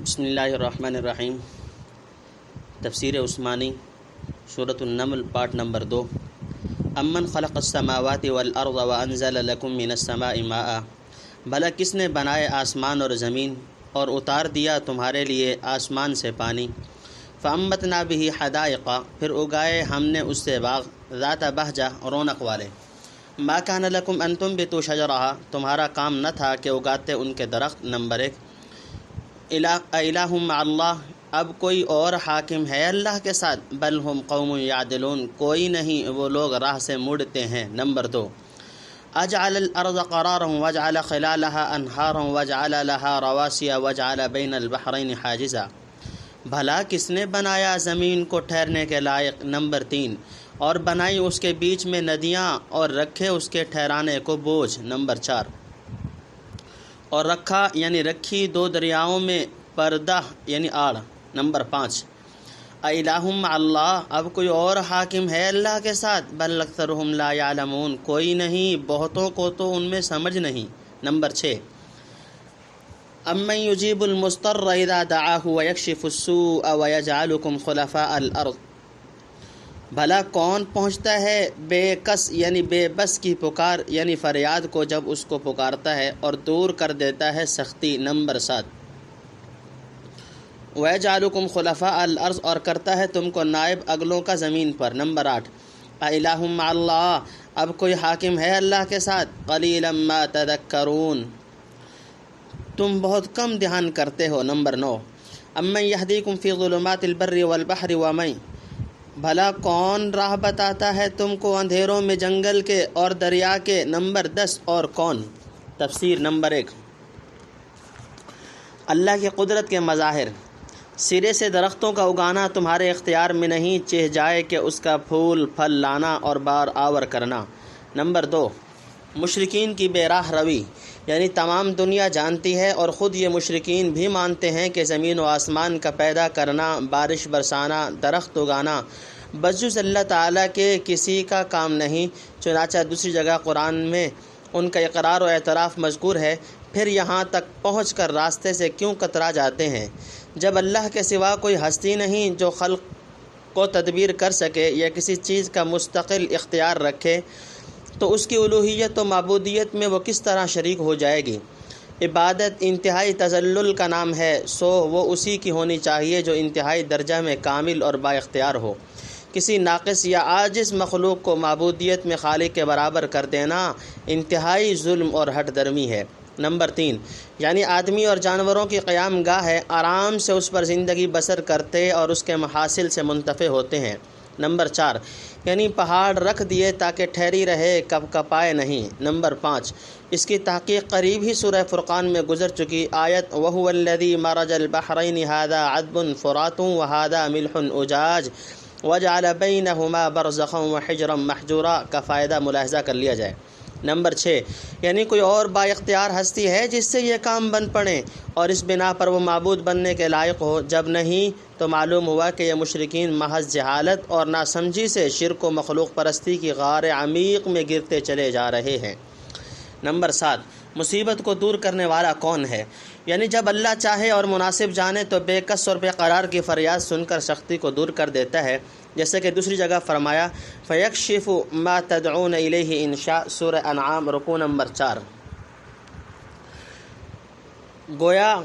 بسم اللہ الرحمن الرحیم۔ تفسیر عثمانی سورۃ النمل پارٹ نمبر 2۔ امن خلق السماوات والارض وانزل لکم من السماء ماء، بھلا کس نے بنائے آسمان اور زمین اور اتار دیا تمہارے لیے آسمان سے پانی۔ فانبتنا بہ حدائق، پھر اگائے ہم نے اس سے باغ، ذات بہجہ، رونق والے۔ ما کان لکم ان تنبتوا شجرہا، تمہارا کام نہ تھا کہ اگاتے ان کے درخت۔ نمبر 1۔ الہ مع اللہ، اب کوئی اور حاکم ہے اللہ کے ساتھ؟ بل ہم قوم یعدلون، کوئی نہیں، وہ لوگ راہ سے مڑتے ہیں۔ نمبر 2۔ اجعل الارض قرارا وجعل خلالها انہارا وجعل لها رواسی وجعل بین البحرین حاجزا، بھلا کس نے بنایا زمین کو ٹھہرنے کے لائق۔ نمبر 3۔ اور بنائی اس کے بیچ میں ندیاں اور رکھے اس کے ٹھہرانے کو بوجھ۔ نمبر 4۔ اور رکھا یعنی رکھی دو دریاؤں میں پردہ یعنی آڑ۔ نمبر 5۔ الہ مع اللہ، اب کوئی اور حاکم ہے اللہ کے ساتھ؟ بل اکثرهم لا یعلمون، کوئی نہیں، بہتوں کو تو ان میں سمجھ نہیں۔ نمبر 6۔ امن یجیب المضطر اذا دعاہ ویکشف السوء ویجعلکم خلفاء الارض، بھلا کون پہنچتا ہے بے کس یعنی بے بس کی پکار یعنی فریاد کو جب اس کو پکارتا ہے اور دور کر دیتا ہے سختی۔ نمبر 7۔ وَيَجْعَلُكُمْ خُلَفَاءَ الْأَرْضِ، اور کرتا ہے تم کو نائب اگلوں کا زمین پر۔ نمبر 8۔ اَإِلَٰهٌ مَّعَ اللَّهِ، اب کوئی حاکم ہے اللہ کے ساتھ؟ قَلِيلًا مَّا تَذَكَّرُونَ، تم بہت کم دھیان کرتے ہو۔ نمبر 9۔ أَمَّن يَهْدِيكُمْ فِي ظُلُمَاتِ الْبَرِّ وَالْبَحْرِ وَمَن، بھلا کون راہ بتاتا ہے تم کو اندھیروں میں جنگل کے اور دریا کے۔ نمبر 10۔ اور کون؟ تفسیر۔ نمبر 1۔ اللہ کی قدرت کے مظاہر۔ سرے سے درختوں کا اگانا تمہارے اختیار میں نہیں، چہ جائے کہ اس کا پھول پھل لانا اور بار آور کرنا۔ نمبر 2۔ مشرکین کی بے راہ روی، یعنی تمام دنیا جانتی ہے اور خود یہ مشرکین بھی مانتے ہیں کہ زمین و آسمان کا پیدا کرنا، بارش برسانا، درخت اگانا بجز اللہ تعالیٰ کے کسی کا کام نہیں۔ چنانچہ دوسری جگہ قرآن میں ان کا اقرار و اعتراف مذکور ہے۔ پھر یہاں تک پہنچ کر راستے سے کیوں کترا جاتے ہیں؟ جب اللہ کے سوا کوئی ہستی نہیں جو خلق کو تدبیر کر سکے یا کسی چیز کا مستقل اختیار رکھے، تو اس کی الوہیت و معبودیت میں وہ کس طرح شریک ہو جائے گی؟ عبادت انتہائی تذلل کا نام ہے، سو وہ اسی کی ہونی چاہیے جو انتہائی درجہ میں کامل اور با اختیار ہو۔ کسی ناقص یا عاجز مخلوق کو معبودیت میں خالق کے برابر کر دینا انتہائی ظلم اور ہٹ درمی ہے۔ نمبر 3۔ یعنی آدمی اور جانوروں کی قیام گاہ ہے، آرام سے اس پر زندگی بسر کرتے اور اس کے محاصل سے منتفع ہوتے ہیں۔ نمبر 4۔ یعنی پہاڑ رکھ دیے تاکہ ٹھہری رہے، کب کپائے نہیں۔ نمبر 5۔ اس کی تحقیق قریب ہی سورہ فرقان میں گزر چکی آیت وَهُوَ الَّذِي مَرَجَ الْبَحْرَيْنِ هَٰذَا عَذْبٌ فُرَاتٌ وَهَٰذَا مِلْحٌ أُجَاجٌ وَجَعَلَ بَيْنَهُمَا بَرْزَخًا وَحِجْرًا مَحْجُورًا کا فائدہ ملاحظہ کر لیا جائے۔ نمبر 6۔ یعنی کوئی اور با اختیار ہستی ہے جس سے یہ کام بن پڑے اور اس بنا پر وہ معبود بننے کے لائق ہو؟ جب نہیں تو معلوم ہوا کہ یہ مشرکین محض جہالت اور ناسمجھی سے شرک و مخلوق پرستی کی غار عمیق میں گرتے چلے جا رہے ہیں۔ نمبر 7۔ مصیبت کو دور کرنے والا کون ہے؟ یعنی جب اللہ چاہے اور مناسب جانے تو بے کس اور بے قرار کی فریاد سن کر سختی کو دور کر دیتا ہے، جیسے کہ دوسری جگہ فرمایا فَيَكْشِفُ مَا تَدْعُونَ إِلَيْهِ إِن شَاءَ، سورہ انعام رکوع نمبر 4۔ گویا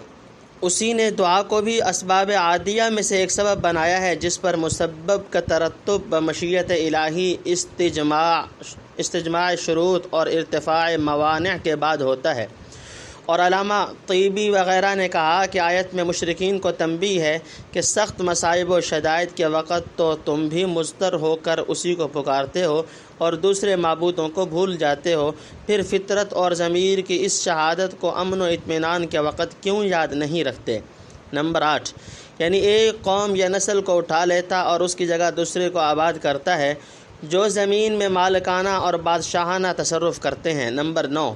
اسی نے دعا کو بھی اسباب عادیہ میں سے ایک سبب بنایا ہے جس پر مسبب کا ترتب بمشیت الہی استجماع شروط اور ارتفاع موانع کے بعد ہوتا ہے۔ اور علامہ طیبی وغیرہ نے کہا کہ آیت میں مشرکین کو تنبیہ ہے کہ سخت مصائب و شدائد کے وقت تو تم بھی مضطر ہو کر اسی کو پکارتے ہو اور دوسرے معبودوں کو بھول جاتے ہو، پھر فطرت اور ضمیر کی اس شہادت کو امن و اطمینان کے وقت کیوں یاد نہیں رکھتے؟ نمبر 8۔ یعنی ایک قوم یا نسل کو اٹھا لیتا اور اس کی جگہ دوسرے کو آباد کرتا ہے جو زمین میں مالکانہ اور بادشاہانہ تصرف کرتے ہیں۔ نمبر 9۔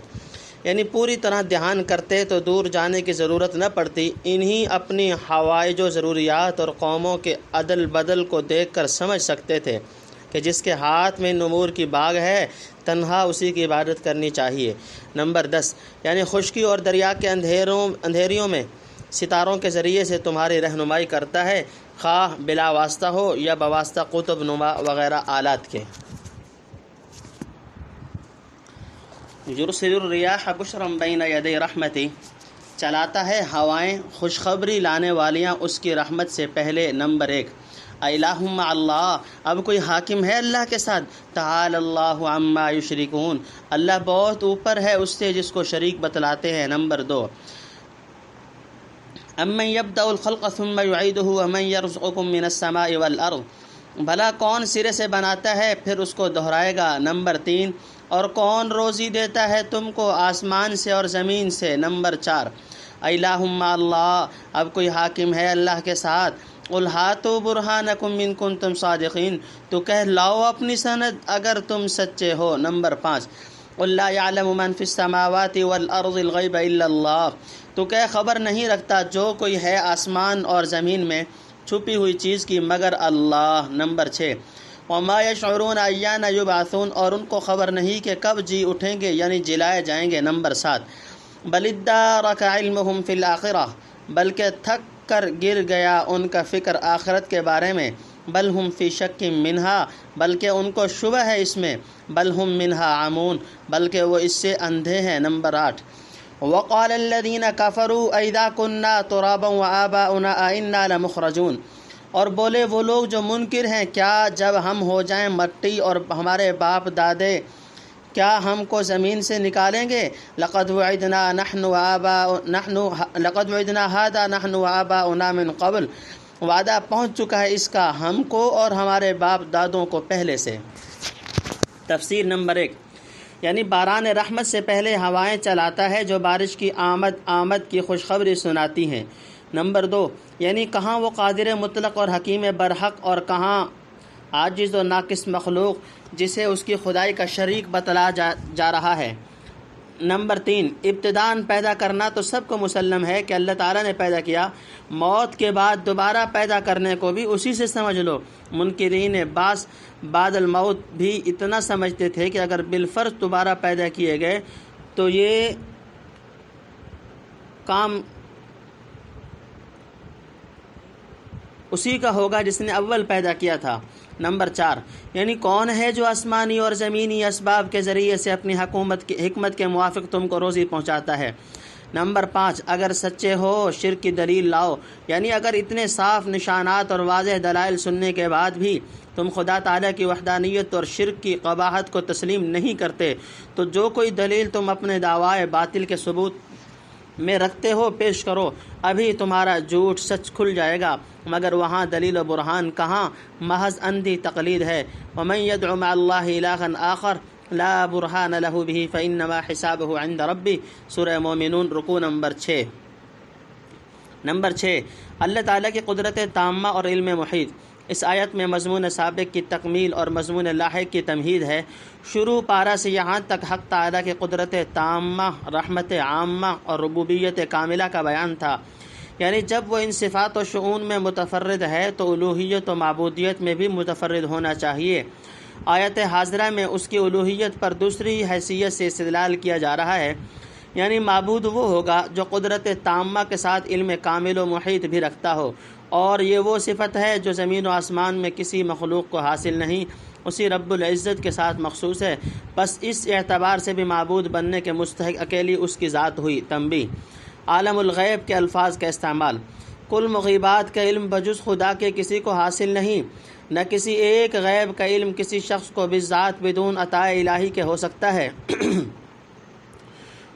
یعنی پوری طرح دھیان کرتے تو دور جانے کی ضرورت نہ پڑتی، انہی اپنی حوائج و ضروریات اور قوموں کے عدل بدل کو دیکھ کر سمجھ سکتے تھے کہ جس کے ہاتھ میں نمور کی باغ ہے تنہا اسی کی عبادت کرنی چاہیے۔ نمبر 10۔ یعنی خشکی اور دریا کے اندھیریوں میں ستاروں کے ذریعے سے تمہاری رہنمائی کرتا ہے، خواہ بلا واسطہ ہو یا بواسطہ قطب نما وغیرہ آلات کے۔ یرسل الریاح بشرا بین یدی رحمتی، چلاتا ہے ہوائیں خوشخبری لانے والیاں اس کی رحمت سے پہلے۔ نمبر 1، الہ مع اللہ، اب کوئی حاکم ہے اللہ کے ساتھ؟ تعالی اللہ عما یشرکون، اللہ بہت اوپر ہے اس سے جس کو شریک بتلاتے ہیں۔ نمبر 2، امن یبدأ الخلق ثم یعیدہ ومن یرزقکم من السماء والارض، بھلا کون سرے سے بناتا ہے پھر اس کو دہرائے گا۔ نمبر 3، اور کون روزی دیتا ہے تم کو آسمان سے اور زمین سے۔ نمبر 4، الہ مع اللہ، اب کوئی حاکم ہے اللہ کے ساتھ؟ قل ہاتوا برہانکم ان کنتم صادقین، تو کہہ لاؤ اپنی سند اگر تم سچے ہو۔ نمبر 5، قل لا يعلم من في السماوات والارض الغیب الا اللہ، تو کہہ خبر نہیں رکھتا جو کوئی ہے آسمان اور زمین میں چھپی ہوئی چیز کی مگر اللہ۔ نمبر 6، وما یشعرون ایان یبعثون، اور ان کو خبر نہیں کہ کب جی اٹھیں گے یعنی جلائے جائیں گے۔ نمبر 7، بل ادارک علمہم فی الآخرہ، بلکہ تھک کر گر گیا ان کا فکر آخرت کے بارے میں۔ بل ہم فی شک منہا، بلکہ ان کو شبہ ہے اس میں۔ بل ہم منہا عمون، بلکہ وہ اس سے اندھے ہیں۔ نمبر 8، وقال الذین کفروا اذا کنا ترابا وآباؤنا انا لمخرجون، اور بولے وہ لوگ جو منکر ہیں، کیا جب ہم ہو جائیں مٹی اور ہمارے باپ دادے کیا ہم کو زمین سے نکالیں گے؟ لقد وعدنا هذا نحن وآباؤنا من قبل، وعدہ پہنچ چکا ہے اس کا ہم کو اور ہمارے باپ دادوں کو پہلے سے۔ تفسیر نمبر 1، یعنی باران رحمت سے پہلے ہوائیں چلاتا ہے جو بارش کی آمد کی خوشخبری سناتی ہیں۔ نمبر 2، یعنی کہاں وہ قادر مطلق اور حکیم برحق اور کہاں عاجز و ناقص مخلوق جسے اس کی خدائی کا شریک بتلا جا رہا ہے۔ نمبر 3، ابتداً پیدا کرنا تو سب کو مسلم ہے کہ اللہ تعالیٰ نے پیدا کیا، موت کے بعد دوبارہ پیدا کرنے کو بھی اسی سے سمجھ لو۔ منکرین بعث بعد الموت بھی اتنا سمجھتے تھے کہ اگر بالفرض دوبارہ پیدا کیے گئے تو یہ کام اسی کا ہوگا جس نے اول پیدا کیا تھا۔ نمبر 4، یعنی کون ہے جو آسمانی اور زمینی اسباب کے ذریعے سے اپنی حکمت کے موافق تم کو روزی پہنچاتا ہے۔ نمبر 5، اگر سچے ہو شرک کی دلیل لاؤ، یعنی اگر اتنے صاف نشانات اور واضح دلائل سننے کے بعد بھی تم خدا تعالیٰ کی وحدانیت اور شرک کی قباحت کو تسلیم نہیں کرتے تو جو کوئی دلیل تم اپنے دعوائے باطل کے ثبوت میں رکھتے ہو پیش کرو، ابھی تمہارا جھوٹ سچ کھل جائے گا، مگر وہاں دلیل و برہان کہاں، محض اندھی تقلید ہے۔ ومن يدع مع اللہ الہا آخر لا برہان لہ بہ فانما حسابہ عند ربہ، سورہ مومنون رکوع نمبر 6۔ نمبر 6، اللہ تعالیٰ کی قدرت تامہ اور علم محیط۔ اس آیت میں مضمون سابق کی تکمیل اور مضمون لاحق کی تمہید ہے۔ شروع پارہ سے یہاں تک حق تعالیٰ کی قدرت تامہ، رحمت عامہ اور ربوبیت کاملہ کا بیان تھا، یعنی جب وہ ان صفات و شؤون میں متفرد ہے تو الوہیت و معبودیت میں بھی متفرد ہونا چاہیے۔ آیت حاضرہ میں اس کی الوہیت پر دوسری حیثیت سے استدلال کیا جا رہا ہے، یعنی معبود وہ ہوگا جو قدرت تامہ کے ساتھ علم کامل و محیط بھی رکھتا ہو، اور یہ وہ صفت ہے جو زمین و آسمان میں کسی مخلوق کو حاصل نہیں، اسی رب العزت کے ساتھ مخصوص ہے، بس اس اعتبار سے بھی معبود بننے کے مستحق اکیلی اس کی ذات ہوئی۔ تنبیہ، عالم الغیب کے الفاظ کا استعمال۔ کل مغیبات کا علم بجز خدا کے کسی کو حاصل نہیں، نہ کسی ایک غیب کا علم کسی شخص کو بالذات بدون عطاء الہی کے ہو سکتا ہے،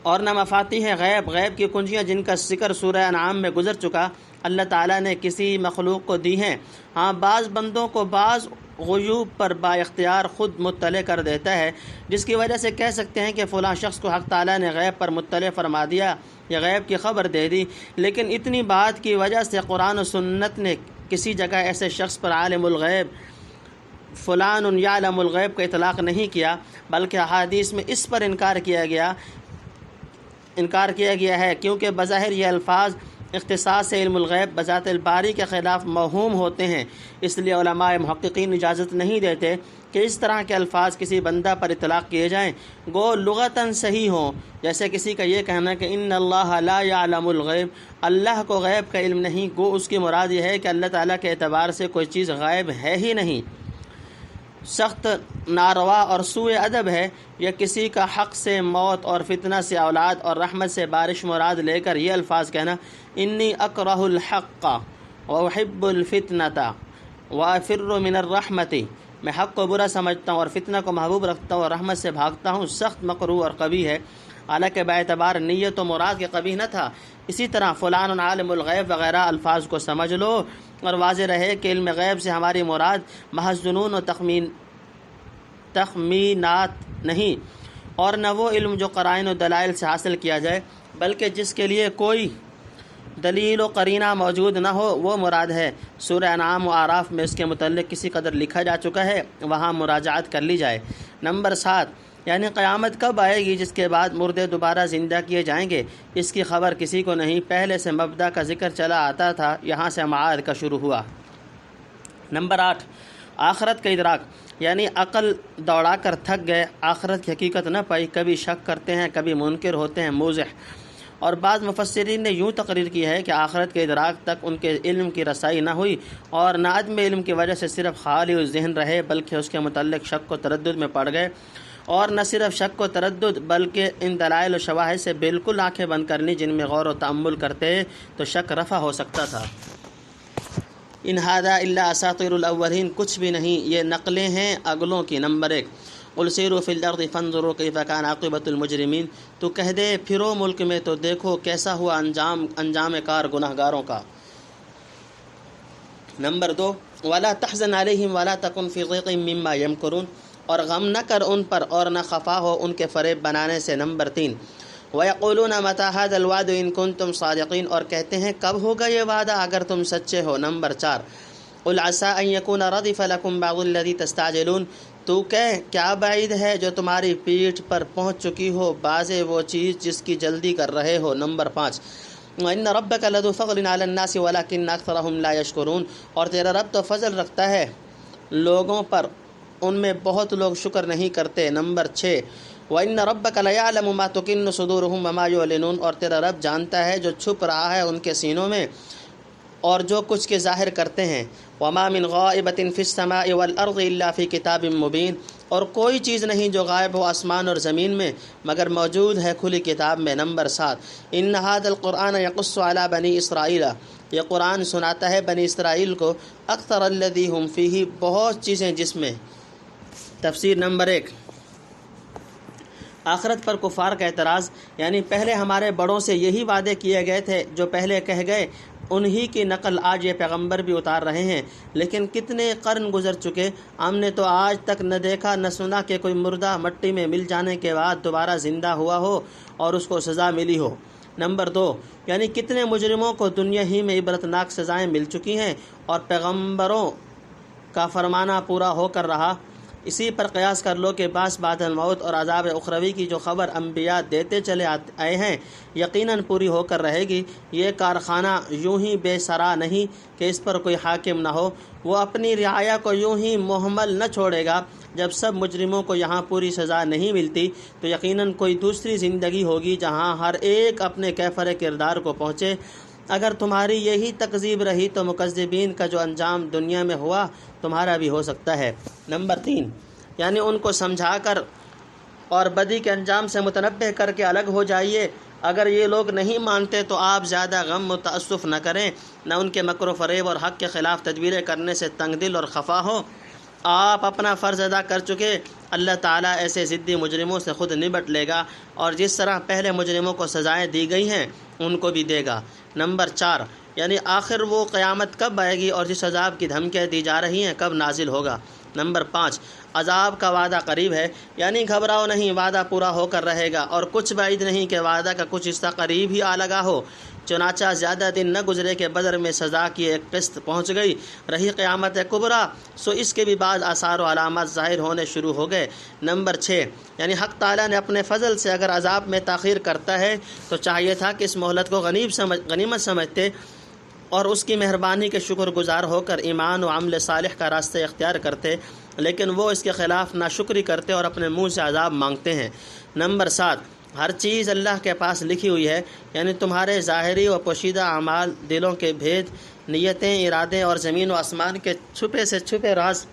اور نہ مفاتیح غیب، غیب کی کنجیاں جن کا ذکر سورہ انعام میں گزر چکا، اللہ تعالیٰ نے کسی مخلوق کو دی ہیں۔ ہاں بعض بندوں کو بعض غیوب پر با اختیار خود مطلع کر دیتا ہے، جس کی وجہ سے کہہ سکتے ہیں کہ فلاں شخص کو حق تعالیٰ نے غیب پر مطلع فرما دیا یا غیب کی خبر دے دی، لیکن اتنی بات کی وجہ سے قرآن و سنت نے کسی جگہ ایسے شخص پر عالم الغیب فلان یعلم الغیب کا اطلاق نہیں کیا، بلکہ احادیث میں اس پر انکار کیا گیا ہے، کیونکہ بظاہر یہ الفاظ اختصاص سے علم الغیب بذات الباری کے خلاف موہوم ہوتے ہیں، اس لیے علماء محققین اجازت نہیں دیتے کہ اس طرح کے الفاظ کسی بندہ پر اطلاق کیے جائیں گو لغتاً صحیح ہوں، جیسے کسی کا یہ کہنا کہ ان اللہ لا یعلم الغیب، اللہ کو غیب کا علم نہیں، گو اس کی مراد یہ ہے کہ اللہ تعالیٰ کے اعتبار سے کوئی چیز غائب ہے ہی نہیں۔ سخت ناروا اور سوء ادب ہے یا کسی کا حق سے موت اور فتنہ سے اولاد اور رحمت سے بارش مراد لے کر یہ الفاظ کہنا انی اکرہ الحق واحب الفتنۃ وافر من الرحمۃ، میں حق کو برا سمجھتا ہوں اور فتنہ کو محبوب رکھتا ہوں اور رحمت سے بھاگتا ہوں، سخت مکروہ اور قبیح ہے، حالانکہ باعتبار نیت و مراد کے قبیح نہ تھا۔ اسی طرح فلان عالم الغیب وغیرہ الفاظ کو سمجھ لو اور واضح رہے کہ علم غیب سے ہماری مراد محض جنون و تخمینات نہیں، اور نہ وہ علم جو قرائن و دلائل سے حاصل کیا جائے، بلکہ جس کے لیے کوئی دلیل و قرینہ موجود نہ ہو وہ مراد ہے۔ سورہ انعام و اعراف میں اس کے متعلق کسی قدر لکھا جا چکا ہے، وہاں مراجعات کر لی جائے۔ نمبر 7، یعنی قیامت کب آئے گی جس کے بعد مردے دوبارہ زندہ کیے جائیں گے، اس کی خبر کسی کو نہیں، پہلے سے مبدا کا ذکر چلا آتا تھا، یہاں سے معاد کا شروع ہوا۔ نمبر 8، آخرت کا ادراک، یعنی عقل دوڑا کر تھک گئے، آخرت کی حقیقت نہ پائی، کبھی شک کرتے ہیں، کبھی منکر ہوتے ہیں، موضح۔ اور بعض مفسرین نے یوں تقریر کی ہے کہ آخرت کے ادراک تک ان کے علم کی رسائی نہ ہوئی اور نہ عدم علم کی وجہ سے صرف خالی و ذہن رہے، بلکہ اس کے متعلق شک و تردد میں پڑ گئے، اور نہ صرف شک و تردد بلکہ ان دلائل و شواہد سے بالکل آنکھیں بند کرنی جن میں غور و تأمل کرتے تو شک رفع ہو سکتا تھا۔ ان ھذا الا اساطیر الاولین، کچھ بھی نہیں، یہ نقلیں ہیں اگلوں کی۔ نمبر 1، قل سیروا فی الارض فانظروا کیف کان عاقبۃ المجرمین، تو کہہ دے پھرو ملک میں تو دیکھو کیسا ہوا انجام کار گناہگاروں کا۔ نمبر 2، ولا تحزن علیہم ولا تکن فی ضیق مما یمکرون، اور غم نہ کر ان پر اور نہ خفا ہو ان کے فریب بنانے سے۔ نمبر 3، وَيَقُولُونَ مَتَىٰ هَٰذَا الْوَعْدُ إِن كُنتُمْ صَادِقِينَ، اور کہتے ہیں کب ہوگا یہ وعدہ اگر تم سچے ہو۔ نمبر 4، قُلْ عَسَىٰ أَن يَكُونَ رَضِفَ لَكُمْ بَعْضُ الَّذِي تَسْتَعْجِلُونَ، تو کہہ کیا بعید ہے جو تمہاری پیٹھ پر پہنچ چکی ہو بعض وہ چیز جس کی جلدی کر رہے ہو۔ نمبر 5، وَإِنَّ رَبَّكَ لَذُو فَضْلٍ عَلَى النَّاسِ وَلَٰكِنَّ أَكْثَرَهُمْ لَا يَشْكُرُونَ، اور تیرا رب تو فضل رکھتا ہے لوگوں پر، ان میں بہت لوگ شکر نہیں کرتے۔ نمبر 6، وَإِنَّ رَبَّكَ لَيَعْلَمُ مَا تُكِنُّ صُدُورُهُمْ وَمَا يُعْلِنُونَ، اور تیرا رب جانتا ہے جو چھپ رہا ہے ان کے سینوں میں اور جو کچھ کے ظاہر کرتے ہیں۔ وَمَا مِنْ غَائِبَةٍ فِي السَّمَاءِ وَالْأَرْضِ إِلَّا فِي كِتَابٍ مُّبِينٍ، اور کوئی چیز نہیں جو غائب ہو آسمان اور زمین میں مگر موجود ہے کھلی کتاب میں۔ نمبر 7، إِنَّ هَٰذَا الْقُرْآنَ يَقُصُّ عَلَىٰ بَنِي إِسْرَائِيلَ، یہ قرآن سناتا ہے بنی اسرائیل کو أَكْثَرَ الَّذِي هُمْ فِيهِ، بہت چیزیں جس میں۔ تفسیر نمبر 1، آخرت پر کفار کا اعتراض، یعنی پہلے ہمارے بڑوں سے یہی وعدے کیے گئے تھے جو پہلے کہہ گئے، انہی کی نقل آج یہ پیغمبر بھی اتار رہے ہیں، لیکن کتنے قرن گزر چکے، ہم نے تو آج تک نہ دیکھا نہ سنا کہ کوئی مردہ مٹی میں مل جانے کے بعد دوبارہ زندہ ہوا ہو اور اس کو سزا ملی ہو۔ نمبر 2، یعنی کتنے مجرموں کو دنیا ہی میں عبرتناک سزائیں مل چکی ہیں اور پیغمبروں کا فرمانا پورا ہو کر رہا۔ اسی پر قیاس کر لو کہ بعض بعد الموت اور عذاب اخروی کی جو خبر انبیاء دیتے چلے آئے ہیں یقیناً پوری ہو کر رہے گی۔ یہ کارخانہ یوں ہی بے سرا نہیں کہ اس پر کوئی حاکم نہ ہو، وہ اپنی رعایا کو یوں ہی محمل نہ چھوڑے گا۔ جب سب مجرموں کو یہاں پوری سزا نہیں ملتی تو یقیناً کوئی دوسری زندگی ہوگی جہاں ہر ایک اپنے کیفر کردار کو پہنچے۔ اگر تمہاری یہی تکذیب رہی تو مکذبین کا جو انجام دنیا میں ہوا تمہارا بھی ہو سکتا ہے۔ نمبر 3، یعنی ان کو سمجھا کر اور بدی کے انجام سے متنبہ کر کے الگ ہو جائیے۔ اگر یہ لوگ نہیں مانتے تو آپ زیادہ غم و تأسف نہ کریں، نہ ان کے مکر و فریب اور حق کے خلاف تدبیریں کرنے سے تنگ دل اور خفا ہو۔ آپ اپنا فرض ادا کر چکے، اللہ تعالیٰ ایسے ضدی مجرموں سے خود نبٹ لے گا اور جس طرح پہلے مجرموں کو سزائیں دی گئی ہیں ان کو بھی دے گا۔ نمبر 4، یعنی آخر وہ قیامت کب آئے گی اور جس عذاب کی دھمکیاں دی جا رہی ہیں کب نازل ہوگا۔ نمبر 5، عذاب کا وعدہ قریب ہے، یعنی گھبراؤ نہیں، وعدہ پورا ہو کر رہے گا، اور کچھ بعید نہیں کہ وعدہ کا کچھ حصہ قریب ہی آ لگا ہو۔ چنانچہ زیادہ دن نہ گزرے کہ بدر میں سزا کی ایک قسط پہنچ گئی، رہی قیامت کبریٰ، سو اس کے بھی بعد آثار و علامات ظاہر ہونے شروع ہو گئے۔ نمبر 6، یعنی حق تعالیٰ نے اپنے فضل سے اگر عذاب میں تاخیر کرتا ہے تو چاہیے تھا کہ اس مہلت کو غنیمت سمجھتے اور اس کی مہربانی کے شکر گزار ہو کر ایمان و عمل صالح کا راستہ اختیار کرتے، لیکن وہ اس کے خلاف ناشکری کرتے اور اپنے منہ سے عذاب مانگتے ہیں۔ نمبر 7، ہر چیز اللہ کے پاس لکھی ہوئی ہے، یعنی تمہارے ظاہری و پوشیدہ اعمال، دلوں کے بھید، نیتیں، ارادے اور زمین و آسمان کے چھپے سے چھپے راز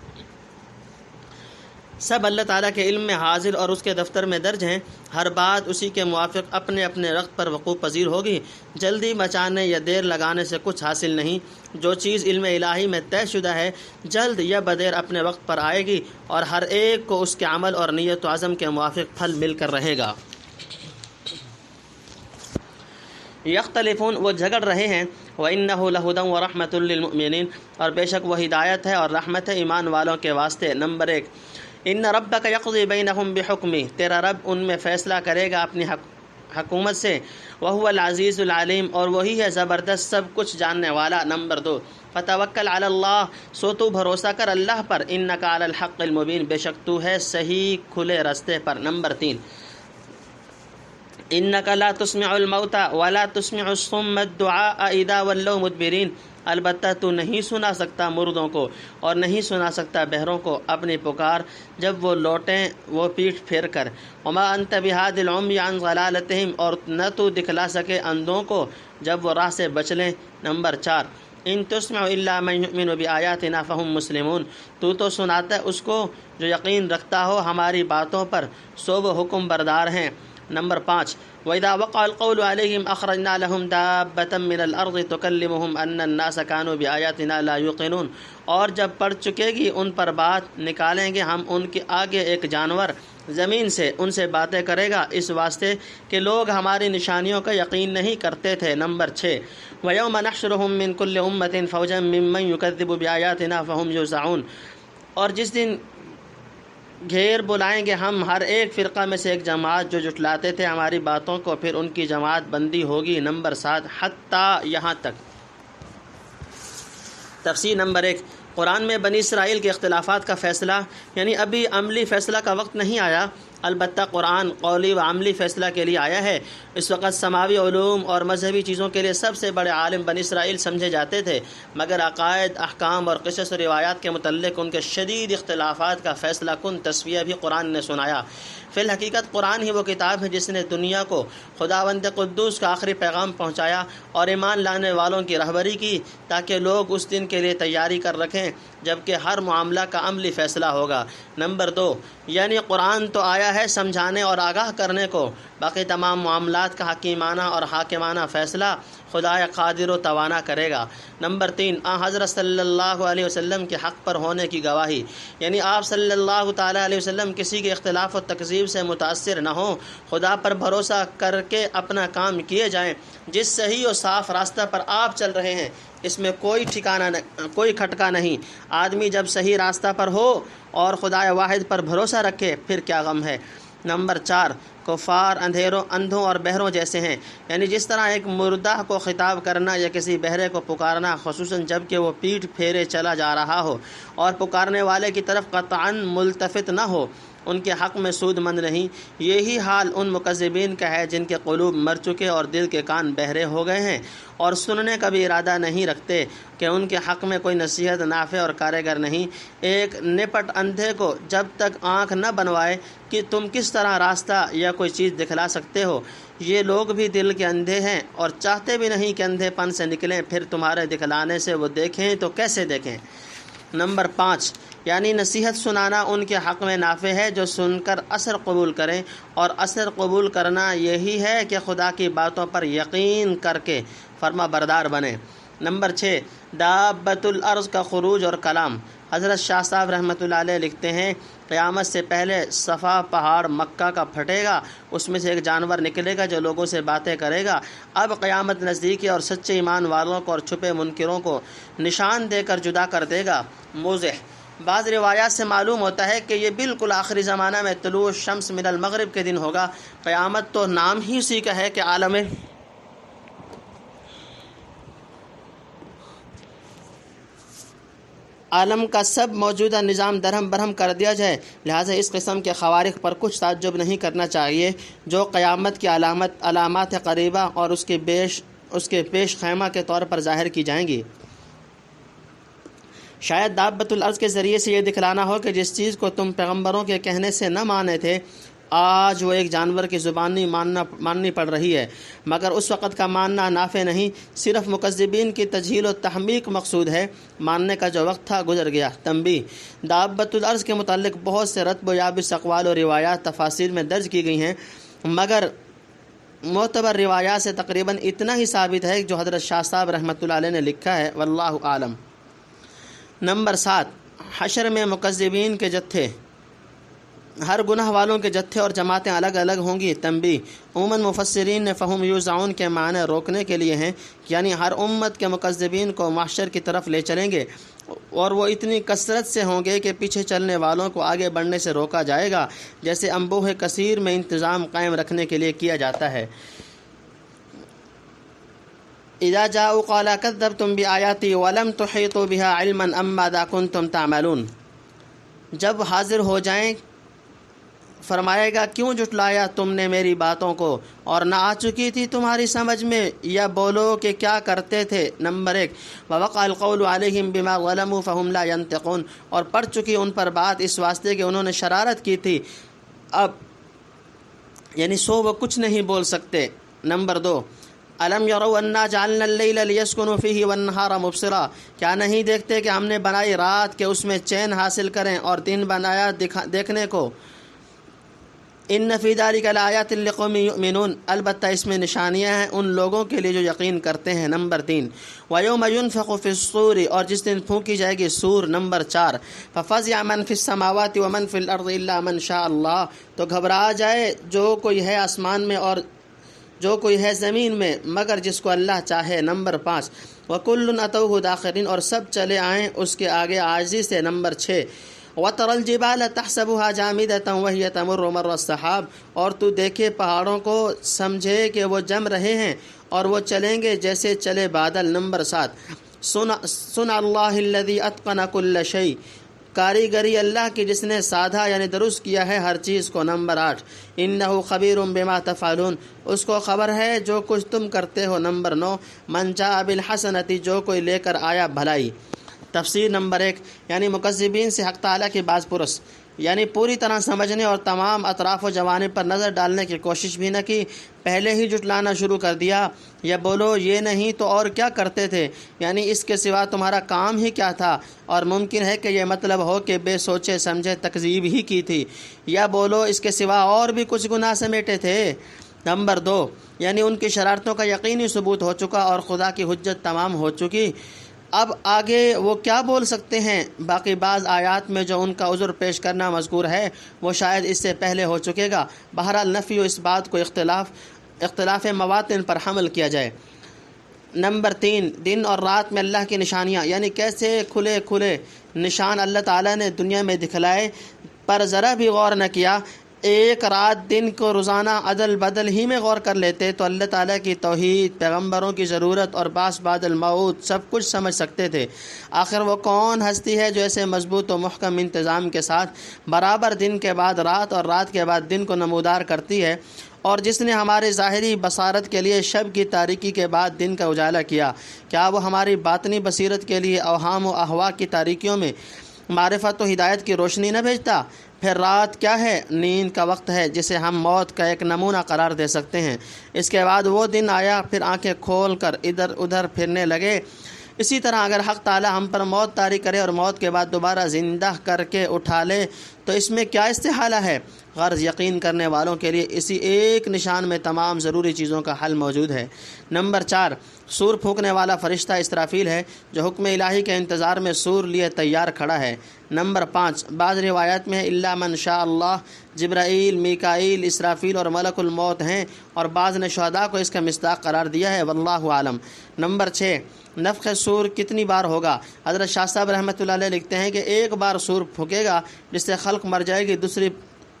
سب اللہ تعالیٰ کے علم میں حاضر اور اس کے دفتر میں درج ہیں۔ ہر بات اسی کے موافق اپنے اپنے وقت پر وقوع پذیر ہوگی۔ جلدی مچانے یا دیر لگانے سے کچھ حاصل نہیں۔ جو چیز علم الہی میں طے شدہ ہے جلد یا بدیر اپنے وقت پر آئے گی، اور ہر ایک کو اس کے عمل اور نیت و عزم کے موافق پھل مل کر رہے گا۔ یختلفون، وہ جھگڑ رہے ہیں، وَإِنَّهُ لَهُدًى وَرَحْمَةٌ لِّلْمُؤْمِنِينَ، اور بے شک وہ ہدایت ہے اور رحمت ہے ایمان والوں کے واسطے۔ نمبر 1، ان ربک یقضی بینہم بحکمہ، تیرا رب ان میں فیصلہ کرے گا اپنی حکومت سے، وہو العزیز العلیم، اور وہی ہے زبردست سب کچھ جاننے والا۔ نمبر 2، فتوکل علی اللہ، سو تو بھروسہ کر اللہ پر، انک علی الحق المبین، بے شک تو ہے صحیح کھلے راستے پر۔ نمبر 3، انک لا تسمع الموتى ولا تسمع الصم الدعاء اذا ولوا مدبرین، البتہ تو نہیں سنا سکتا مردوں کو اور نہیں سنا سکتا بہروں کو اپنی پکار جب وہ لوٹیں وہ پیٹھ پھیر کر۔ وما انت بہاد العمی عن ضلالتہم، اور نہ تو دکھلا سکے اندھوں کو جب وہ راہ سے بچ لیں۔ نمبر 4، ان تسمع الا من یؤمن بآیاتنا فہم مسلمون، تو سناتا ہے اس کو جو یقین رکھتا ہو ہماری باتوں پر، سو وہ حکم بردار ہیں۔ نمبر 5، وَإِذَا وَقَعَ الْقَوْلُ عَلَيْهِمْ أَخْرَجْنَا لَهُمْ دَابَّةً مِّنَ الْأَرْضِ تُكَلِّمُهُمْ أَنَّ النَّاسَ كَانُوا بِآيَاتِنَا لَا يُوقِنُونَ، اور جب پڑ چکے گی ان پر بات، نکالیں گے ہم ان کے آگے ایک جانور زمین سے، ان سے باتیں کرے گا، اس واسطے کہ لوگ ہماری نشانیوں کا یقین نہیں کرتے تھے۔ نمبر 6، وَيَوْمَ نَحْشُرُهُم مِّن كُلِّ أُمَّةٍ فَوْجًا مِّمَّن يُكَذِّبُ بِآيَاتِنَا فَهُمْ يُوزَعُونَ، اور جس دن گھیر بلائیں گے ہم ہر ایک فرقہ میں سے ایک جماعت جو جھٹلاتے تھے ہماری باتوں کو، پھر ان کی جماعت بندی ہوگی۔ نمبر 7، حتیٰ، یہاں تک۔ تفسیر نمبر 1، قرآن میں بنی اسرائیل کے اختلافات کا فیصلہ، یعنی ابھی عملی فیصلہ کا وقت نہیں آیا، البتہ قرآن قولی و عملی فیصلہ کے لیے آیا ہے۔ اس وقت سماوی علوم اور مذہبی چیزوں کے لیے سب سے بڑے عالم بنی اسرائیل سمجھے جاتے تھے، مگر عقائد، احکام اور قصص و روایات کے متعلق ان کے شدید اختلافات کا فیصلہ کن تصفیہ بھی قرآن نے سنایا۔ فی الحقیقت قرآن ہی وہ کتاب ہے جس نے دنیا کو خداوند قدوس کا آخری پیغام پہنچایا اور ایمان لانے والوں کی رہبری کی، تاکہ لوگ اس دن کے لیے تیاری کر رکھیں جبکہ ہر معاملہ کا عملی فیصلہ ہوگا۔ نمبر 2، یعنی قرآن تو آیا ہے سمجھانے اور آگاہ کرنے کو، باقی تمام معاملات کا حکیمانہ اور حاکمانہ فیصلہ خدائے قادر و توانا کرے گا۔ نمبر 3، حضرت صلی اللہ علیہ وسلم کے حق پر ہونے کی گواہی، یعنی آپ صلی اللہ تعالیٰ علیہ وسلم کسی کے اختلاف و تکذیب سے متاثر نہ ہوں، خدا پر بھروسہ کر کے اپنا کام کیے جائیں۔ جس صحیح و صاف راستہ پر آپ چل رہے ہیں اس میں کوئی کھٹکا نہیں۔ آدمی جب صحیح راستہ پر ہو اور خدائے واحد پر بھروسہ رکھے پھر کیا غم ہے۔ نمبر 4، کفار اندھوں اور بہروں جیسے ہیں، یعنی جس طرح ایک مردہ کو خطاب کرنا یا کسی بہرے کو پکارنا، خصوصاً جب کہ وہ پیٹھ پھیرے چلا جا رہا ہو اور پکارنے والے کی طرف قطعاً ملتفت نہ ہو، ان کے حق میں سود مند نہیں۔ یہی حال ان مکذبین کا ہے جن کے قلوب مر چکے اور دل کے کان بہرے ہو گئے ہیں اور سننے کا بھی ارادہ نہیں رکھتے، کہ ان کے حق میں کوئی نصیحت نافع اور کارگر نہیں۔ ایک نپٹ اندھے کو جب تک آنکھ نہ بنوائے کہ تم کس طرح راستہ یا کوئی چیز دکھلا سکتے ہو، یہ لوگ بھی دل کے اندھے ہیں اور چاہتے بھی نہیں کہ اندھے پن سے نکلیں، پھر تمہارے دکھلانے سے وہ دیکھیں تو کیسے دیکھیں۔ نمبر 5، یعنی نصیحت سنانا ان کے حق میں نافع ہے جو سن کر اثر قبول کریں، اور اثر قبول کرنا یہی ہے کہ خدا کی باتوں پر یقین کر کے فرما بردار بنیں۔ نمبر 6، دابۃ الارض کا خروج اور کلام۔ حضرت شاہ صاحب رحمۃ اللہ علیہ لکھتے ہیں، قیامت سے پہلے صفا پہاڑ مکہ کا پھٹے گا، اس میں سے ایک جانور نکلے گا جو لوگوں سے باتیں کرے گا۔ اب قیامت نزدیک ہے اور سچے ایمان والوں کو اور چھپے منکروں کو نشان دے کر جدا کر دے گا۔ موضح، بعض روایات سے معلوم ہوتا ہے کہ یہ بالکل آخری زمانہ میں طلوع شمس من المغرب کے دن ہوگا۔ قیامت تو نام ہی اسی کا ہے کہ عالم کا سب موجودہ نظام درہم برہم کر دیا جائے، لہٰذا اس قسم کے خوارق پر کچھ تعجب نہیں کرنا چاہیے جو قیامت کی علامات قریبہ اور اس کے پیش خیمہ کے طور پر ظاہر کی جائیں گی۔ شاید دابۃ الارض کے ذریعے سے یہ دکھلانا ہو کہ جس چیز کو تم پیغمبروں کے کہنے سے نہ مانے تھے، آج وہ ایک جانور کی زبانی ماننی پڑ رہی ہے، مگر اس وقت کا ماننا نافع نہیں، صرف مکذبین کی تجہیل و تحمیق مقصود ہے، ماننے کا جو وقت تھا گزر گیا۔ تنبیہ: دابۃ الارض کے متعلق بہت سے رتب و یابس اقوال و روایات تفاسیر میں درج کی گئی ہیں، مگر معتبر روایات سے تقریباً اتنا ہی ثابت ہے جو حضرت شاہ صاحب رحمۃ اللہ علیہ نے لکھا ہے، واللہ عالم۔ نمبر 7، حشر میں مکذبین کے جتھے، ہر گناہ والوں کے جتھے اور جماعتیں الگ الگ ہوں گی۔ تنبیہ: عموماً مفسرین نے فہم یوزعون کے معنی روکنے کے لیے ہیں، یعنی ہر امت کے مکذبین کو محشر کی طرف لے چلیں گے اور وہ اتنی کثرت سے ہوں گے کہ پیچھے چلنے والوں کو آگے بڑھنے سے روکا جائے گا، جیسے انبوہ کثیر میں انتظام قائم رکھنے کے لیے کیا جاتا ہے۔ اذا جاءوا قال كذبتم بآياتي ولم تحيطوا بها علما ام ماذا كنتم تعملون، جب حاضر ہو جائیں فرمائے گا کیوں جھٹلایا تم نے میری باتوں کو، اور نہ آ چکی تھی تمہاری سمجھ میں، یا بولو کہ کیا کرتے تھے۔ نمبر 1، ووقع القول عليهم بما ظلموا فهم لا ينطقون، اور پڑ چکی ان پر بات اس واسطے کہ انہوں نے شرارت کی تھی، اب یعنی وہ کچھ نہیں بول سکتے۔ نمبر 2، الم یروا انا جعلنا اللیل لیسکنوا فیہ والنہار مبصرا، کیا نہیں دیکھتے کہ ہم نے بنائی رات کہ اس میں چین حاصل کریں اور دن بنایا دیکھنے کو۔ ان فی ذلک لآیات لقوم یؤمنون، البتہ اس میں نشانیاں ہیں ان لوگوں کے لیے جو یقین کرتے ہیں۔ نمبر 3، ویوم ینفخ فی الصور، اور جس دن پھونکی جائے گی سور۔ نمبر 4، ففزع من فی السماوات ومن فی الارض الا من شاء اللہ، تو گھبرا جائے جو کوئی ہے آسمان میں اور جو کوئی ہے زمین میں مگر جس کو اللہ چاہے۔ نمبر 5، وکل اتوہ داخرین، اور سب چلے آئیں اس کے آگے عاجزی سے۔ نمبر 6، وَتَرَى الْجِبَالَ تَحْسَبُهَا جَامِدَةً وَهِيَ تَمُرُّ مَرَّ السَّحَابِ، اور تو دیکھے پہاڑوں کو سمجھے کہ وہ جم رہے ہیں اور وہ چلیں گے جیسے چلے بادل۔ نمبر 7، صنع اللہ الذی اتقن کل شیء، کاریگری اللہ کی جس نے سادھا یعنی درست کیا ہے ہر چیز کو۔ نمبر 8، انہ خبیر بما تفعلون، اس کو خبر ہے جو کچھ تم کرتے ہو۔ نمبر 9، من جاء بالحسنۃ، جو کوئی لے کر آیا بھلائی۔ تفسیر نمبر 1، یعنی مکذبین سے حق تعالیٰ کی باز پرس، یعنی پوری طرح سمجھنے اور تمام اطراف و جوانب پر نظر ڈالنے کی کوشش بھی نہ کی، پہلے ہی جھٹلانا شروع کر دیا۔ یا بولو یہ نہیں تو اور کیا کرتے تھے، یعنی اس کے سوا تمہارا کام ہی کیا تھا، اور ممکن ہے کہ یہ مطلب ہو کہ بے سوچے سمجھے تکذیب ہی کی تھی۔ یا بولو اس کے سوا اور بھی کچھ گناہ سمیٹے تھے۔ نمبر 2، یعنی ان کی شرارتوں کا یقینی ثبوت ہو چکا اور خدا کی حجت تمام ہو چکی، اب آگے وہ کیا بول سکتے ہیں۔ باقی بعض آیات میں جو ان کا عذر پیش کرنا مذکور ہے وہ شاید اس سے پہلے ہو چکے گا۔ بہرحال نفی و اس بات کو اختلاف مواطن پر حمل کیا جائے۔ نمبر 3، دن اور رات میں اللہ کی نشانیاں، یعنی کیسے کھلے کھلے نشان اللہ تعالیٰ نے دنیا میں دکھلائے، پر ذرا بھی غور نہ کیا۔ ایک رات دن کو روزانہ عدل بدل ہی میں غور کر لیتے تو اللہ تعالیٰ کی توحید، پیغمبروں کی ضرورت اور باس بعد الموت سب کچھ سمجھ سکتے تھے۔ آخر وہ کون ہستی ہے جو ایسے مضبوط و محکم انتظام کے ساتھ برابر دن کے بعد رات اور رات کے بعد دن کو نمودار کرتی ہے، اور جس نے ہمارے ظاہری بصارت کے لیے شب کی تاریکی کے بعد دن کا اجالا کیا، کیا وہ ہماری باطنی بصیرت کے لیے اوہام و احوا کی تاریکیوں میں معرفت و ہدایت کی روشنی نہ بھیجتا؟ پھر رات کیا ہے؟ نیند کا وقت ہے جسے ہم موت کا ایک نمونہ قرار دے سکتے ہیں۔ اس کے بعد وہ دن آیا، پھر آنکھیں کھول کر ادھر ادھر پھرنے لگے۔ اسی طرح اگر حق تعالی ہم پر موت طاری کرے اور موت کے بعد دوبارہ زندہ کر کے اٹھا لے تو اس میں کیا استحالہ ہے؟ غرض یقین کرنے والوں کے لیے اسی ایک نشان میں تمام ضروری چیزوں کا حل موجود ہے۔ نمبر 4، سور پھونکنے والا فرشتہ اسرافیل ہے جو حکم الہی کے انتظار میں سور لیے تیار کھڑا ہے۔ نمبر 5، بعض روایات میں الا من شاء اللہ جبرائیل، میکائیل، اسرافیل اور ملک الموت ہیں، اور بعض نے شہداء کو اس کا مصداق قرار دیا ہے، واللہ عالم۔ نمبر 6، نفخ سور کتنی بار ہوگا؟ حضرت شاہ صاحب رحمۃ اللہ علیہ لکھتے ہیں کہ ایک بار سور پھونکے گا جس سے خلق مر جائے گی، دوسری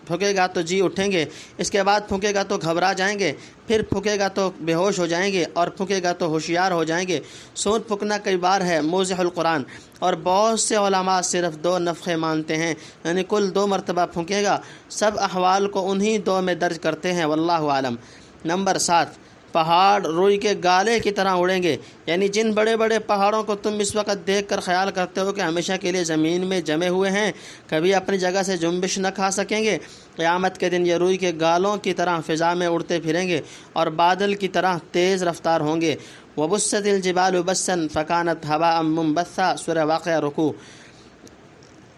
پھونکے گا تو جی اٹھیں گے، اس کے بعد پھونکے گا تو گھبرا جائیں گے، پھر پھونکے گا تو بے ہوش ہو جائیں گے، اور پھونکے گا تو ہوشیار ہو جائیں گے۔ سور پھونکنا کئی بار ہے، موضح القرآن، اور بہت سے علماء صرف 2 نفخے مانتے ہیں، یعنی کل 2 مرتبہ پھونکے گا۔ سب احوال کو انہی 2 میں درج کرتے ہیں، واللہ عالم۔ نمبر 7، پہاڑ روئی کے گالے کی طرح اڑیں گے، یعنی جن بڑے بڑے پہاڑوں کو تم اس وقت دیکھ کر خیال کرتے ہو کہ ہمیشہ کے لیے زمین میں جمے ہوئے ہیں، کبھی اپنی جگہ سے جنبش نہ کھا سکیں گے، قیامت کے دن یہ روئی کے گالوں کی طرح فضا میں اڑتے پھریں گے اور بادل کی طرح تیز رفتار ہوں گے۔ وبست الجبال بسا فکانت هباء منبثا، سورہ واقعہ رکوع۔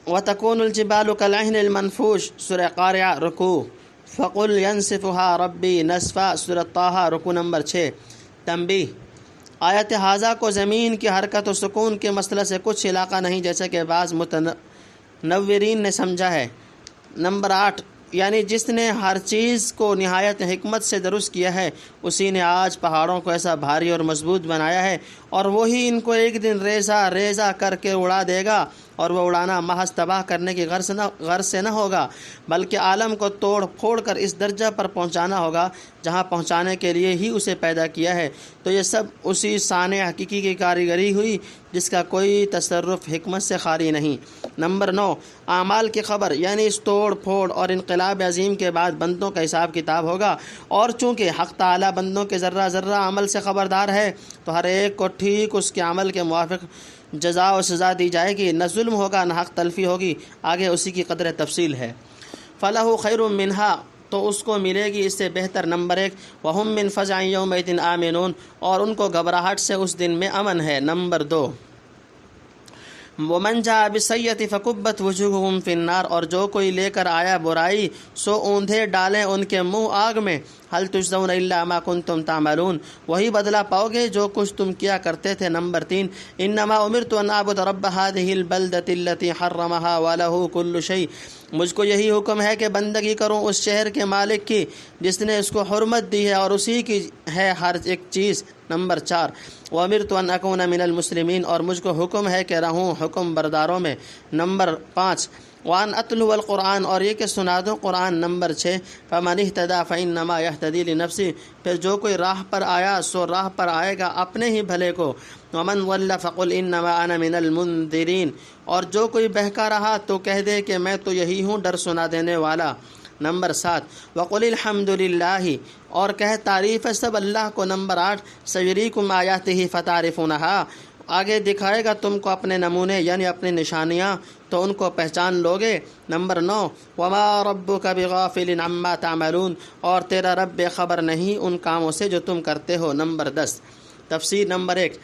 وتكون الجبال كالعهن المنفوش، سورہ قارعہ رکوع۔ فقل ينسفها ربی نسفا، سورہ طٰہٰ رکوع نمبر 6۔ تنبیہ: آیت ھذا کو زمین کی حرکت و سکون کے مسئلہ سے کچھ علاقہ نہیں، جیسا کہ بعض متنورین نے سمجھا ہے۔ نمبر 8، یعنی جس نے ہر چیز کو نہایت حکمت سے درست کیا ہے، اسی نے آج پہاڑوں کو ایسا بھاری اور مضبوط بنایا ہے، اور وہی ان کو ایک دن ریزہ ریزہ کر کے اڑا دے گا، اور وہ اڑانا محض تباہ کرنے کی غرض سے نہ ہوگا، بلکہ عالم کو توڑ پھوڑ کر اس درجہ پر پہنچانا ہوگا جہاں پہنچانے کے لیے ہی اسے پیدا کیا ہے۔ تو یہ سب اسی صانع حقیقی کی کاریگری ہوئی جس کا کوئی تصرف حکمت سے خالی نہیں۔ نمبر 9، اعمال کی خبر، یعنی اس توڑ پھوڑ اور انقلاب عظیم کے بعد بندوں کا حساب کتاب ہوگا، اور چونکہ حق تعالی بندوں کے ذرہ ذرہ عمل سے خبردار ہے، تو ہر ایک کو ٹھیک اس کے عمل کے موافق جزا و سزا دی جائے گی، نہ ظلم ہوگا نہ حق تلفی ہوگی، آگے اسی کی قدر تفصیل ہے۔ فَلَهُ خَيْرٌ مِّنْهَا، تو اس کو ملے گی اس سے بہتر۔ نمبر 1، وَهُم مِّن فَزْعٍ يَوْمَئِذٍ آمِنُونَ، اور ان کو گھبراہٹ سے اس دن میں امن ہے۔ نمبر 2، وَمَنْ جَاءَ بِالسَّيِّئَةِ فَكُبَّتْ وُجُوهُهُمْ فِي النَّارِ، اور جو کوئی لے کر آیا برائی سو اوندھے ڈالیں ان کے منہ آگ میں۔ هَلْ تُجْزَوْنَ إِلَّا مَا كُنتُمْ تَعْمَلُونَ، وہی بدلہ پاؤ گے جو کچھ تم کیا کرتے تھے۔ نمبر 3، إِنَّمَا أُمِرْتُ أَنْ أَعْبُدَ رَبَّ هَذِهِ الْبَلْدَةِ الَّتِي حَرَّمَهَا وَلَهُ كُلُّ شَيْءٍ، مجھ کو یہی حکم ہے کہ بندگی کروں اس شہر کے مالک کی جس نے اس کو حرمت دی ہے، اور اسی کی ہے ہر ایک چیز۔ نمبر 4، وَأُمِرْتُ أَنْ أَكُونَ مِنَ الْمُسْلِمِينَ، اور مجھ کو حکم ہے کہ رہوں حکم برداروں میں۔ نمبر 5، وَأَنْ أَتْلُوَ الْقُرْآنَ، اور یہ کہ سنا دوں قرآن۔ نمبر 6، فَمَنِ اهْتَدَىٰ فَإِنَّمَا يَهْتَدِي لِنَفْسِهِ، پھر جو کوئی راہ پر آیا سو راہ پر آئے گا اپنے ہی بھلے کو۔ وَمَنْ ضَلَّ فَقُلْ إِنَّمَا أَنَا مِنَ الْمُنذِرِينَ، اور جو کوئی بہکا رہا تو کہہ دے کہ میں تو یہی ہوں ڈر سنا دینے والا۔ نمبر 7، وَقُلِ الْحَمْدُ لِلَّهِ، اور کہہ تعریف ہے سب اللہ کو۔ نمبر 8، سَيُرِيكُمْ آيَاتِهِ فَتَعْرِفُونَهَا، آگے دکھائے گا تم کو اپنے نمونے یعنی اپنی نشانیاں تو ان کو پہچان لوگے۔ نمبر 9، وَمَا رَبُّكَ بِغَافِلٍ عَمَّا تَعْمَلُونَ، اور تیرا رب بے خبر نہیں ان کاموں سے جو تم کرتے ہو۔ نمبر 10، تفسیر۔ نمبر 1،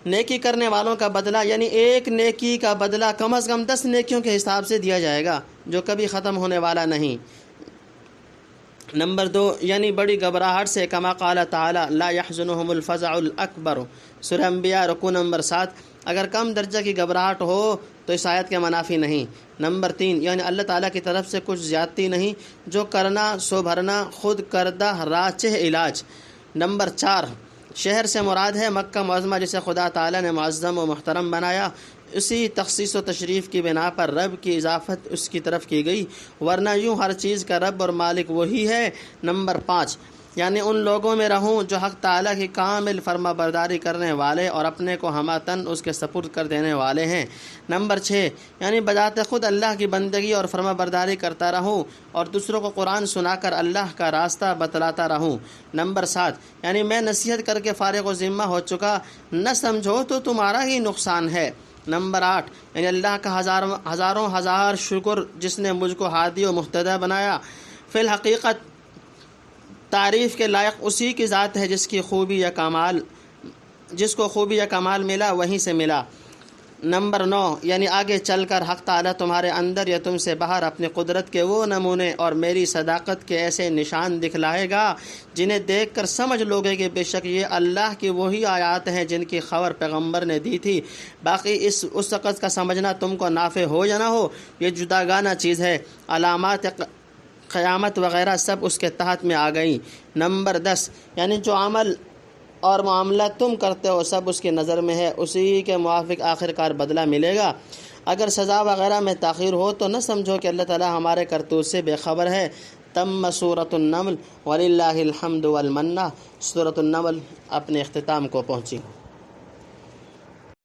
نیکی کرنے والوں کا بدلہ، یعنی ایک نیکی کا بدلہ کم از کم 10 نیکیوں کے حساب سے دیا جائے گا جو کبھی ختم ہونے والا نہیں۔ نمبر 2، یعنی بڑی گھبراہٹ سے، کما قال تعالی لا يحزنهم الفزع الاکبر، سورہ انبیاء رکوع نمبر 7۔ اگر کم درجہ کی گھبراہٹ ہو تو اس آیت کے منافی نہیں۔ نمبر 3، یعنی اللہ تعالیٰ کی طرف سے کچھ زیادتی نہیں، جو کرنا سو بھرنا، خود کردہ راچہ علاج۔ نمبر 4، شہر سے مراد ہے مکہ معظمہ جسے خدا تعالیٰ نے معظم و محترم بنایا، اسی تخصیص و تشریف کی بنا پر رب کی اضافت اس کی طرف کی گئی، ورنہ یوں ہر چیز کا رب اور مالک وہی ہے۔ نمبر 5، یعنی ان لوگوں میں رہوں جو حق تعالیٰ کی کامل فرما برداری کرنے والے اور اپنے کو ہمہ اس کے سپرد کر دینے والے ہیں۔ نمبر 6، یعنی بذات خود اللہ کی بندگی اور فرما برداری کرتا رہوں اور دوسروں کو قرآن سنا کر اللہ کا راستہ بتلاتا رہوں۔ نمبر 7، یعنی میں نصیحت کر کے فارغ و ذمہ ہو چکا، نہ سمجھو تو تمہارا ہی نقصان ہے۔ نمبر 8، یعنی اللہ کا ہزاروں ہزار شکر جس نے مجھ کو ہادی و مہتدی بنایا۔ فی الحقیقت تعریف کے لائق اسی کی ذات ہے جس کو خوبی یا کمال ملا وہیں سے ملا۔ نمبر 9 یعنی آگے چل کر حق تعالیٰ تمہارے اندر یا تم سے باہر اپنی قدرت کے وہ نمونے اور میری صداقت کے ایسے نشان دکھلائے گا جنہیں دیکھ کر سمجھ لوگے کہ بے شک یہ اللہ کی وہی آیات ہیں جن کی خبر پیغمبر نے دی تھی۔ باقی اس وقت کا سمجھنا تم کو نافع ہو یا نہ ہو یہ جداگانہ چیز ہے۔ علامات قیامت وغیرہ سب اس کے تحت میں آ گئیں۔ نمبر 10 یعنی جو عمل اور معاملہ تم کرتے ہو سب اس کی نظر میں ہے، اسی کے موافق آخر کار بدلہ ملے گا۔ اگر سزا وغیرہ میں تاخیر ہو تو نہ سمجھو کہ اللہ تعالیٰ ہمارے کرتوت سے بے خبر ہے۔ تم سورۃ النمل وللہ الحمد والمنہ۔ سورۃ النمل اپنے اختتام کو پہنچی۔